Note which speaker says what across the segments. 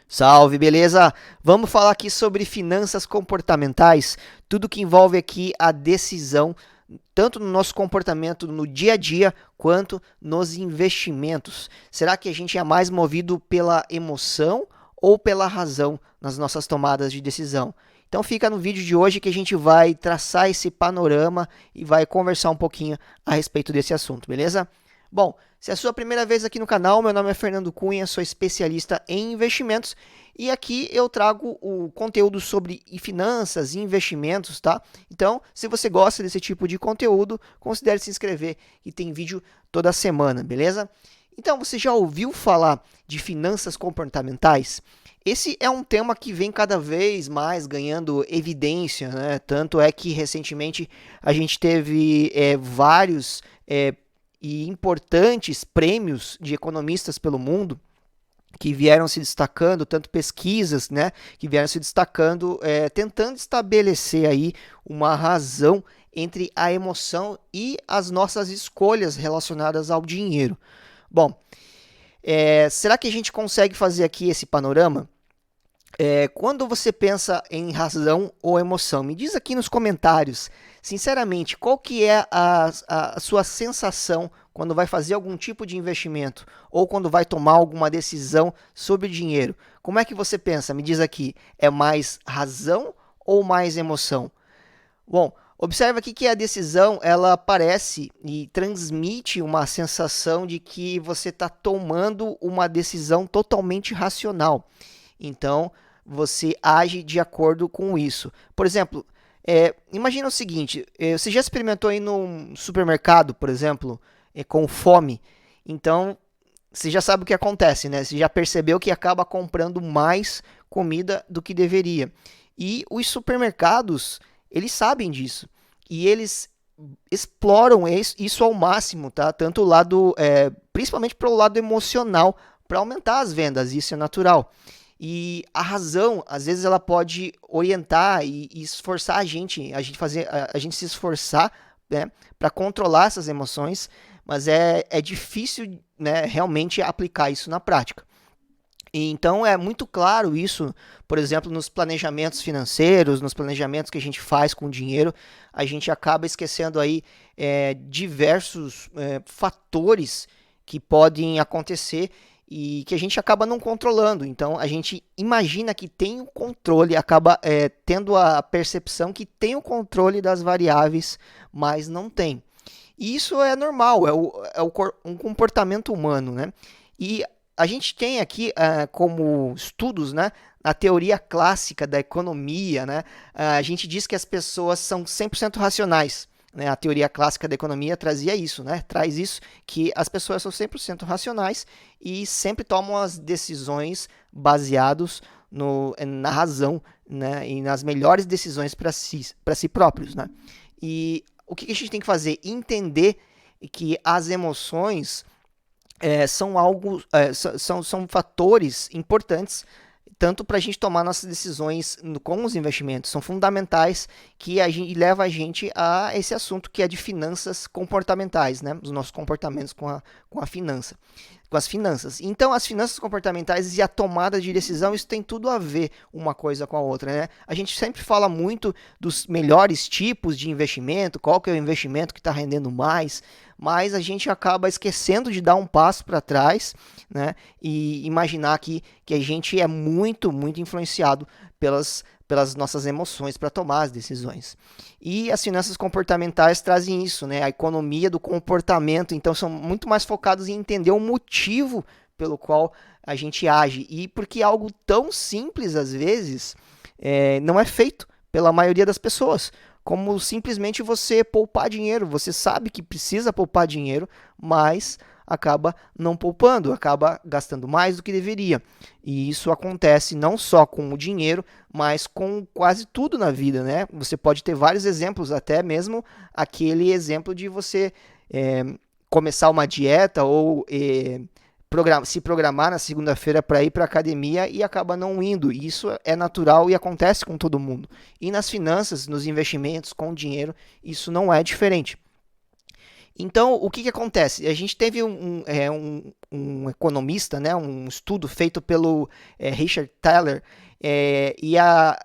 Speaker 1: Salve, beleza? Vamos falar aqui sobre finanças comportamentais, tudo que envolve aqui a decisão, tanto no nosso comportamento no dia a dia, quanto nos investimentos. Será que a gente é mais movido pela emoção ou pela razão nas nossas tomadas de decisão? Então fica no vídeo de hoje que a gente vai traçar esse panorama e vai conversar um pouquinho a respeito desse assunto, beleza? Bom, se é a sua primeira vez aqui no canal, meu nome é Fernando Cunha, sou especialista em investimentos e aqui eu trago o conteúdo sobre finanças e investimentos, tá? Então, se você gosta desse tipo de conteúdo, considere se inscrever e tem vídeo toda semana, beleza? Então, você já ouviu falar de finanças comportamentais? Esse é um tema que vem cada vez mais ganhando evidência, né? Tanto é que recentemente a gente teve vários e importantes prêmios de economistas pelo mundo que vieram se destacando, tanto pesquisas, né, que vieram se destacando, tentando estabelecer aí uma razão entre a emoção e as nossas escolhas relacionadas ao dinheiro. Bom, será que a gente consegue fazer aqui esse panorama? Quando você pensa em razão ou emoção, me diz aqui nos comentários, sinceramente, qual que é a sua sensação quando vai fazer algum tipo de investimento ou quando vai tomar alguma decisão sobre dinheiro? Como é que você pensa? Me diz aqui, é mais razão ou mais emoção? Bom, observa aqui que a decisão ela aparece e transmite uma sensação de que você está tomando uma decisão totalmente racional. Então, você age de acordo com isso. Por exemplo, imagina o seguinte: você já experimentou ir num supermercado, por exemplo, com fome? Então, você já sabe o que acontece, né? Você já percebeu que acaba comprando mais comida do que deveria. E os supermercados, eles sabem disso. E eles exploram isso ao máximo, tá? Tanto o lado, principalmente para o lado emocional, para aumentar as vendas, isso é natural. E a razão, às vezes, ela pode orientar e esforçar a gente se esforçar, né, para controlar essas emoções, mas é difícil, né, realmente aplicar isso na prática. E então é muito claro isso, por exemplo, nos planejamentos financeiros, nos planejamentos que a gente faz com o dinheiro, a gente acaba esquecendo aí diversos fatores que podem acontecer e que a gente acaba não controlando. Então a gente imagina que tem o controle, acaba tendo a percepção que tem o controle das variáveis, mas não tem. E isso é normal, um comportamento humano, né? E a gente tem aqui como estudos, né, a teoria clássica da economia, né, a gente diz que as pessoas são 100% racionais. Né, a teoria clássica da economia trazia isso, né, traz isso, que as pessoas são 100% racionais e sempre tomam as decisões baseados na razão, né, e nas melhores decisões para si próprios. Né. E o que a gente tem que fazer? Entender que as emoções são algo, são fatores importantes tanto para a gente tomar nossas decisões com os investimentos, são fundamentais que leva a gente a esse assunto que é de finanças comportamentais, né? Os nossos comportamentos com a finança, com as finanças. Então, as finanças comportamentais e a tomada de decisão, isso tem tudo a ver uma coisa com a outra, né? A gente sempre fala muito dos melhores tipos de investimento, qual que é o investimento que está rendendo mais, mas a gente acaba esquecendo de dar um passo para trás, né, e imaginar aqui que a gente é muito, muito influenciado pelas nossas emoções para tomar as decisões. E as finanças comportamentais trazem isso, né, a economia do comportamento, então são muito mais focados em entender o motivo pelo qual a gente age, e porque algo tão simples, às vezes, não é feito pela maioria das pessoas, como simplesmente você poupar dinheiro. Você sabe que precisa poupar dinheiro, mas acaba não poupando, acaba gastando mais do que deveria. E isso acontece não só com o dinheiro, mas com quase tudo na vida, né? Você pode ter vários exemplos, até mesmo aquele exemplo de você começar uma dieta ou se programar na segunda-feira para ir para a academia e acaba não indo. Isso é natural e acontece com todo mundo. E nas finanças, nos investimentos, com o dinheiro, isso não é diferente. Então, o que acontece? A gente teve um economista, né, um estudo feito pelo Richard Thaler,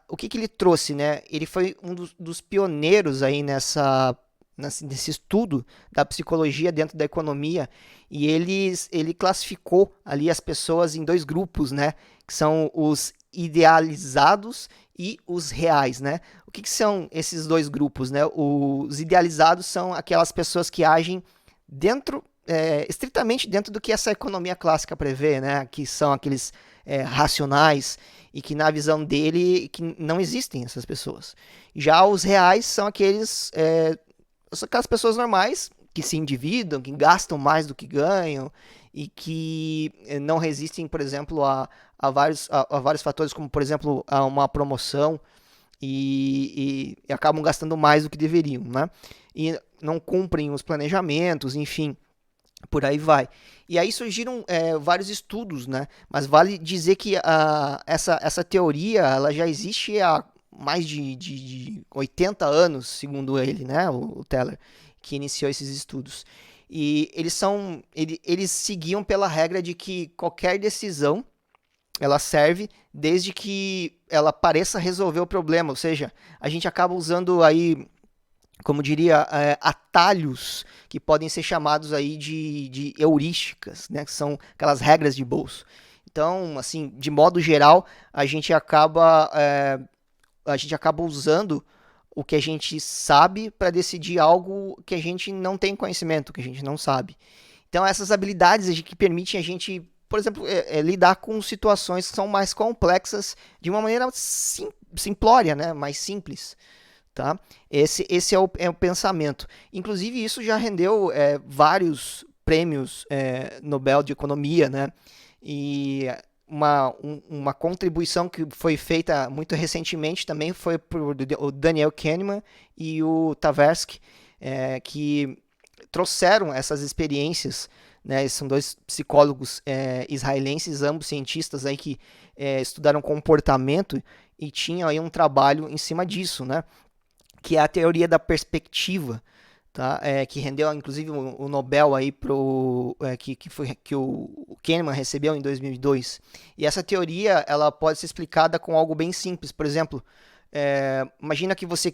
Speaker 1: o que ele trouxe? Né? Ele foi um dos pioneiros aí nesse estudo da psicologia dentro da economia, e ele classificou ali as pessoas em dois grupos, né, que são os idealizados e os reais, né? O que são esses dois grupos, né? Os idealizados são aquelas pessoas que agem dentro, estritamente dentro do que essa economia clássica prevê, né? Que são aqueles racionais e que na visão dele que não existem essas pessoas. Já os reais são são aquelas pessoas normais que se endividam, que gastam mais do que ganham e que não resistem, por exemplo, a vários fatores, como, por exemplo, a uma promoção e acabam gastando mais do que deveriam, né? E não cumprem os planejamentos, enfim, por aí vai. E aí surgiram vários estudos, né? Mas vale dizer que essa teoria ela já existe há mais de 80 anos, segundo ele, né? O Teller, que iniciou esses estudos. E eles seguiam pela regra de que qualquer decisão ela serve desde que ela pareça resolver o problema, ou seja, a gente acaba usando aí, como diria, atalhos que podem ser chamados aí de heurísticas, né, que são aquelas regras de bolso. Então, assim, de modo geral, a gente acaba usando o que a gente sabe para decidir algo que a gente não tem conhecimento, que a gente não sabe. Então, essas habilidades que permitem a gente, por exemplo, lidar com situações que são mais complexas de uma maneira simplória, né? Mais simples. Tá? Esse é o pensamento. Inclusive, isso já rendeu vários prêmios Nobel de Economia, né? E uma contribuição que foi feita muito recentemente também foi por o Daniel Kahneman e o Tversky, que trouxeram essas experiências, né? São dois psicólogos israelenses, ambos cientistas aí que estudaram comportamento e tinham aí um trabalho em cima disso, né? Que é a teoria da perspectiva, tá? Que rendeu inclusive o Nobel aí que o Kahneman recebeu em 2002. E essa teoria ela pode ser explicada com algo bem simples. Por exemplo, imagina que você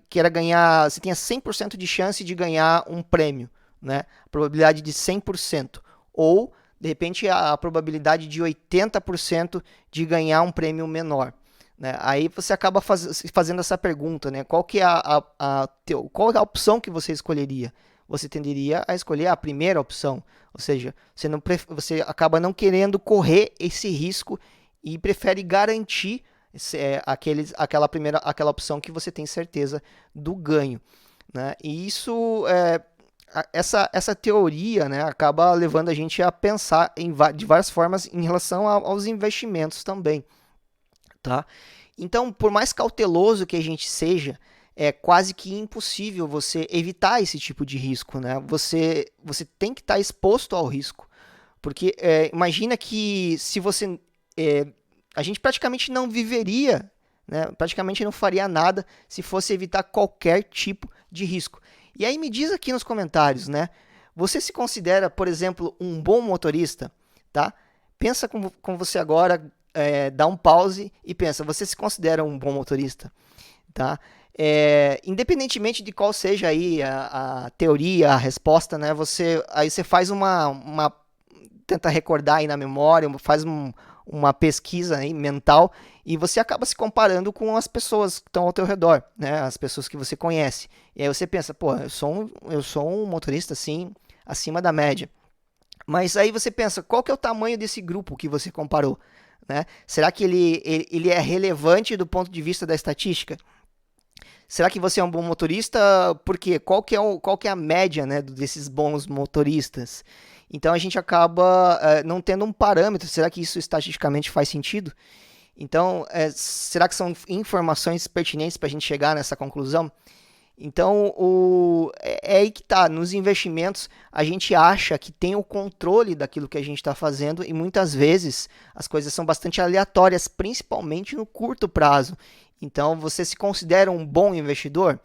Speaker 1: queira ganhar, você tenha 100% de chance de ganhar um prêmio, né? Probabilidade de 100%. Ou, de repente, a probabilidade de 80% de ganhar um prêmio menor. Né? Aí você acaba fazendo essa pergunta, né? Qual é a opção que você escolheria? Você tenderia a escolher a primeira opção, ou seja, você acaba não querendo correr esse risco e prefere garantir aquela opção que você tem certeza do ganho, né? E essa teoria, né, acaba levando a gente a pensar de várias formas em relação aos investimentos também. Tá? Então, por mais cauteloso que a gente seja, é quase que impossível você evitar esse tipo de risco, né? Você tem que estar exposto ao risco, porque imagina que se você, a gente praticamente não viveria, né? Praticamente não faria nada se fosse evitar qualquer tipo de risco. E aí me diz aqui nos comentários, né? Você se considera, por exemplo, um bom motorista, tá? Pensa com você agora. Dá um pause e pensa, você se considera um bom motorista? Tá? Independentemente de qual seja aí a teoria, a resposta, né? Aí você faz tenta recordar aí na memória, faz uma pesquisa aí mental e você acaba se comparando com as pessoas que estão ao teu redor, né? As pessoas que você conhece. E aí você pensa, pô, eu sou um motorista assim, acima da média. Mas aí você pensa, qual que é o tamanho desse grupo que você comparou? Né? Será que ele é relevante do ponto de vista da estatística? Será que você é um bom motorista? Por quê? Qual que é a média, né, desses bons motoristas? Então a gente acaba não tendo um parâmetro. Será que isso estatisticamente faz sentido? Então, será que são informações pertinentes para a gente chegar nessa conclusão? Então, é aí que tá. Nos investimentos, a gente acha que tem o controle daquilo que a gente está fazendo e muitas vezes as coisas são bastante aleatórias, principalmente no curto prazo. Então, você se considera um bom investidor?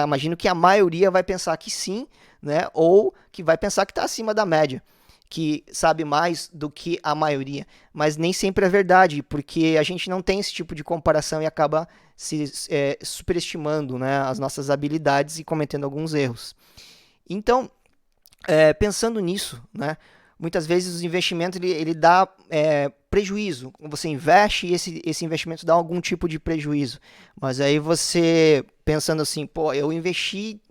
Speaker 1: Imagino que a maioria vai pensar que sim, né? Ou que vai pensar que está acima da média, que sabe mais do que a maioria. Mas nem sempre é verdade, porque a gente não tem esse tipo de comparação e acaba se superestimando, né, as nossas habilidades e cometendo alguns erros. Então, pensando nisso, né, muitas vezes os investimentos ele dá prejuízo. Você investe e esse investimento dá algum tipo de prejuízo. Mas aí você pensando assim, pô, eu investi,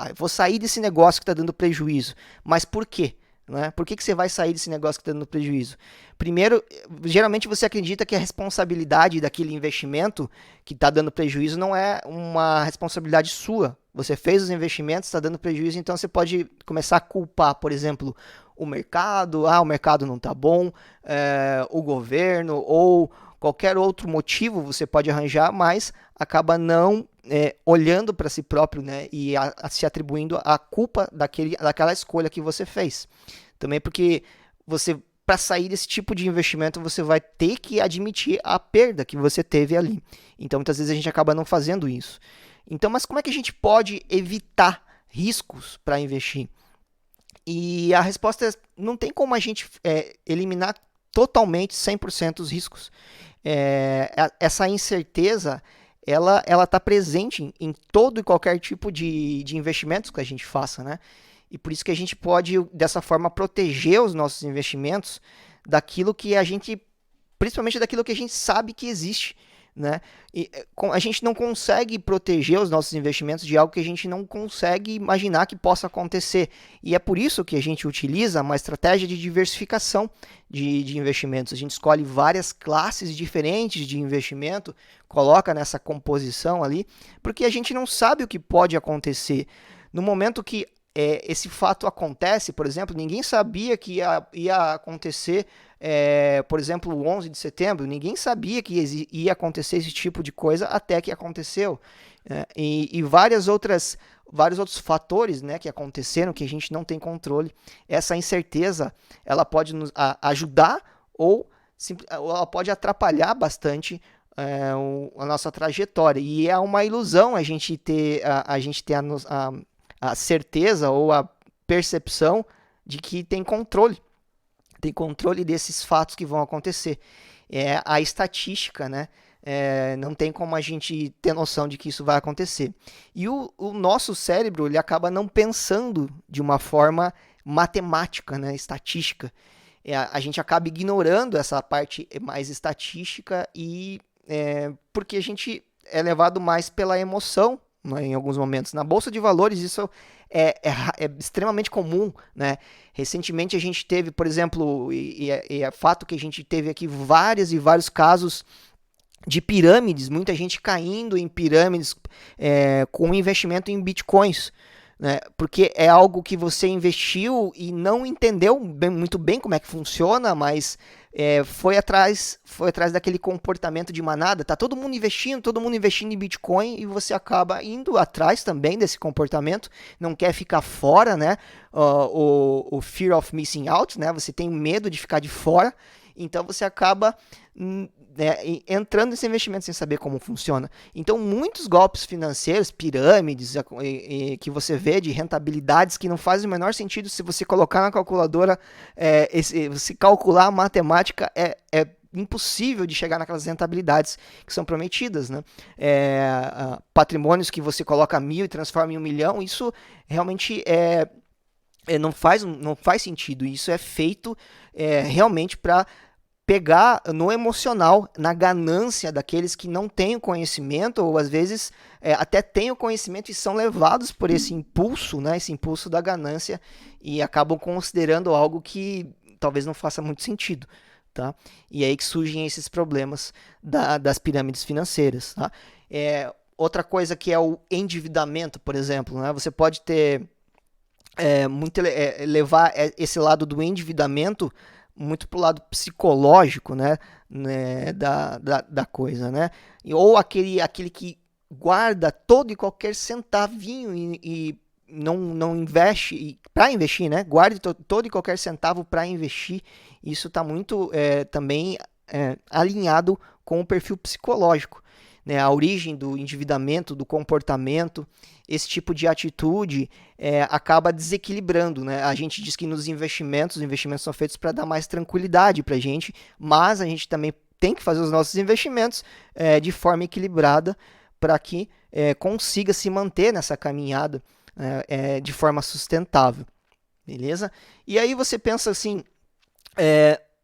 Speaker 1: eu vou sair desse negócio que está dando prejuízo. Mas por quê? Né? Por que você vai sair desse negócio que está dando prejuízo? Primeiro, geralmente você acredita que a responsabilidade daquele investimento que está dando prejuízo não é uma responsabilidade sua. Você fez os investimentos, está dando prejuízo, então você pode começar a culpar, por exemplo, o mercado, o mercado não está bom, o governo ou qualquer outro motivo você pode arranjar, mas acaba não olhando para si próprio, né, e se atribuindo a culpa daquela escolha que você fez. Também porque você, para sair desse tipo de investimento, você vai ter que admitir a perda que você teve ali. Então, muitas vezes a gente acaba não fazendo isso. Então, mas como é que a gente pode evitar riscos para investir? E a resposta é, não tem como a gente eliminar totalmente 100% os riscos. Essa incerteza, ela está presente em todo e qualquer tipo de investimentos que a gente faça, né? E por isso que a gente pode, dessa forma, proteger os nossos investimentos daquilo que a gente, principalmente daquilo que a gente sabe que existe, né? E a gente não consegue proteger os nossos investimentos de algo que a gente não consegue imaginar que possa acontecer. E é por isso que a gente utiliza uma estratégia de diversificação de investimentos. A gente escolhe várias classes diferentes de investimento, coloca nessa composição ali, porque a gente não sabe o que pode acontecer. No momento que esse fato acontece, por exemplo, ninguém sabia que ia acontecer, por exemplo, o 11 de setembro, ninguém sabia que ia acontecer esse tipo de coisa até que aconteceu. E vários outros fatores, né, que aconteceram que a gente não tem controle. Essa incerteza, ela pode nos ajudar ou ela pode atrapalhar bastante a nossa trajetória. E é uma ilusão a gente ter a certeza ou a percepção de que tem controle desses fatos que vão acontecer. A estatística, né? Não tem como a gente ter noção de que isso vai acontecer. E o nosso cérebro, ele acaba não pensando de uma forma matemática, né? Estatística. A gente acaba ignorando essa parte mais estatística porque a gente é levado mais pela emoção, né, em alguns momentos. Na Bolsa de Valores, isso é extremamente comum, né? Recentemente a gente teve, por exemplo, é fato que a gente teve aqui vários e vários casos de pirâmides, muita gente caindo em pirâmides com investimento em bitcoins, né? Porque é algo que você investiu e não entendeu muito bem como é que funciona, mas foi atrás daquele comportamento de manada. Tá todo mundo investindo em Bitcoin e você acaba indo atrás também desse comportamento. Não quer ficar fora, né? O fear of missing out, né? Você tem medo de ficar de fora. Então você acaba entrando nesse investimento sem saber como funciona. Então muitos golpes financeiros, pirâmides, que você vê de rentabilidades que não fazem o menor sentido se você colocar na calculadora, se calcular a matemática, é impossível de chegar naquelas rentabilidades que são prometidas, né? Patrimônios que você coloca 1.000 e transforma em 1 milhão, isso realmente não faz sentido. Isso é feito realmente para pegar no emocional, na ganância daqueles que não têm o conhecimento, ou às vezes até têm o conhecimento e são levados por esse impulso, né, esse impulso da ganância, e acabam considerando algo que talvez não faça muito sentido. Tá? E é aí que surgem esses problemas das pirâmides financeiras. Tá? Outra coisa que é o endividamento, por exemplo, né? Você pode ter levar esse lado do endividamento muito pro lado psicológico, né, da coisa, né? Ou aquele que guarda todo e qualquer centavinho e não investe para investir, né? Guarde todo e qualquer centavo para investir. Isso está muito também alinhado com o perfil psicológico, né, a origem do endividamento, do comportamento, esse tipo de atitude acaba desequilibrando, né? A gente diz que nos investimentos, os investimentos são feitos para dar mais tranquilidade para a gente, mas a gente também tem que fazer os nossos investimentos de forma equilibrada para que consiga se manter nessa caminhada de forma sustentável, beleza? E aí você pensa assim,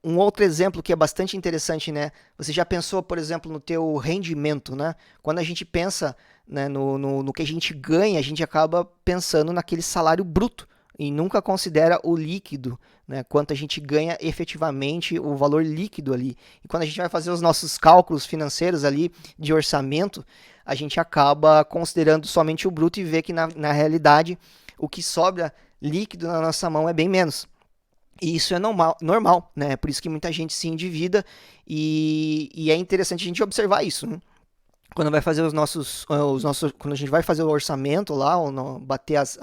Speaker 1: um outro exemplo que é bastante interessante, né? Você já pensou, por exemplo, no teu rendimento, né? Quando a gente pensa, né, no que a gente ganha, a gente acaba pensando naquele salário bruto e nunca considera o líquido, né? Quanto a gente ganha efetivamente, o valor líquido ali. E quando a gente vai fazer os nossos cálculos financeiros ali de orçamento, a gente acaba considerando somente o bruto e vê que na realidade o que sobra líquido na nossa mão é bem menos. E isso é normal, né? Por isso que muita gente se endivida e é interessante a gente observar isso, né? Quando vai fazer quando a gente vai fazer o orçamento lá, ou bater as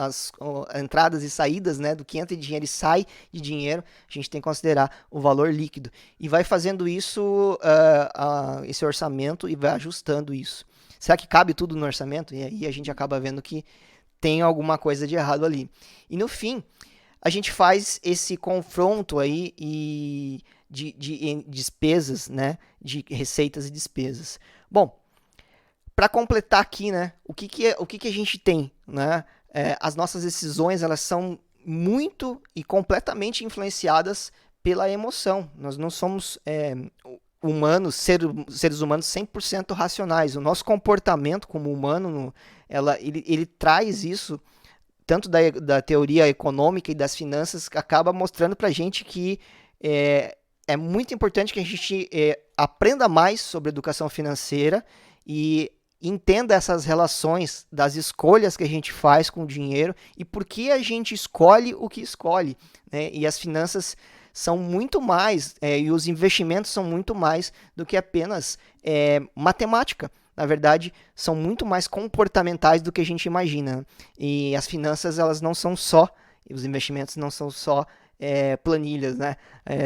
Speaker 1: entradas e saídas, né, do que entra de dinheiro e sai de dinheiro, a gente tem que considerar o valor líquido. E vai fazendo isso, esse orçamento, e vai ajustando isso. Será que cabe tudo no orçamento? E aí a gente acaba vendo que tem alguma coisa de errado ali. E no fim, a gente faz esse confronto aí de despesas, né, de receitas e despesas. Bom, para completar aqui, né, o que a gente tem, né? As nossas decisões, elas são muito e completamente influenciadas pela emoção. Nós não somos seres humanos 100% racionais. O nosso comportamento como humano, ele traz isso, tanto da teoria econômica e das finanças, que acaba mostrando para a gente que é muito importante que a gente aprenda mais sobre educação financeira e entenda essas relações das escolhas que a gente faz com o dinheiro e por que a gente escolhe o que escolhe, né? E as finanças são muito mais, e os investimentos são muito mais do que apenas matemática. Na verdade, são muito mais comportamentais do que a gente imagina. E as finanças, elas não são só, os investimentos não são só planilhas, né?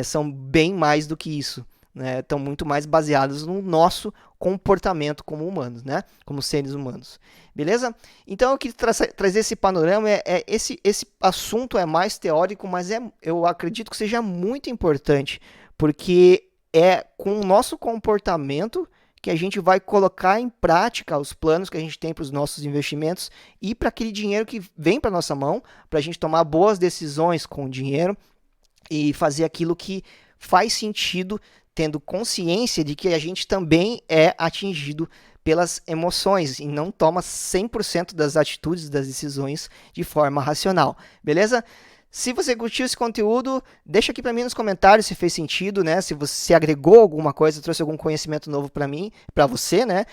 Speaker 1: São bem mais do que isso. Né? Estão muito mais baseados no nosso comportamento como humanos, né? Como seres humanos. Beleza? Então eu queria trazer esse panorama. Esse assunto é mais teórico, mas eu acredito que seja muito importante, porque é com o nosso comportamento que a gente vai colocar em prática os planos que a gente tem para os nossos investimentos e para aquele dinheiro que vem para nossa mão, para a gente tomar boas decisões com o dinheiro e fazer aquilo que faz sentido, tendo consciência de que a gente também é atingido pelas emoções e não toma 100% das atitudes, das decisões de forma racional, beleza? Se você curtiu esse conteúdo, deixa aqui para mim nos comentários se fez sentido, né? Se você agregou alguma coisa, trouxe algum conhecimento novo para mim, para você, né?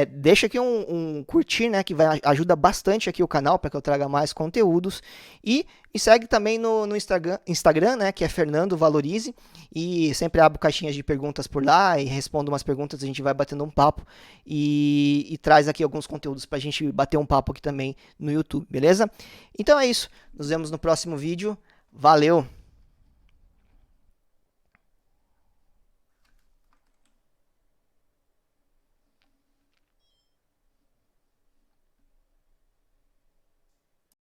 Speaker 1: Deixa aqui um curtir, né? Que ajuda bastante aqui o canal para que eu traga mais conteúdos. E me segue também no Instagram, né? Que é Fernando Valorize. E sempre abro caixinhas de perguntas por lá e respondo umas perguntas, a gente vai batendo um papo e traz aqui alguns conteúdos para a gente bater um papo aqui também no YouTube, beleza? Então é isso. Nos vemos no próximo vídeo. Valeu!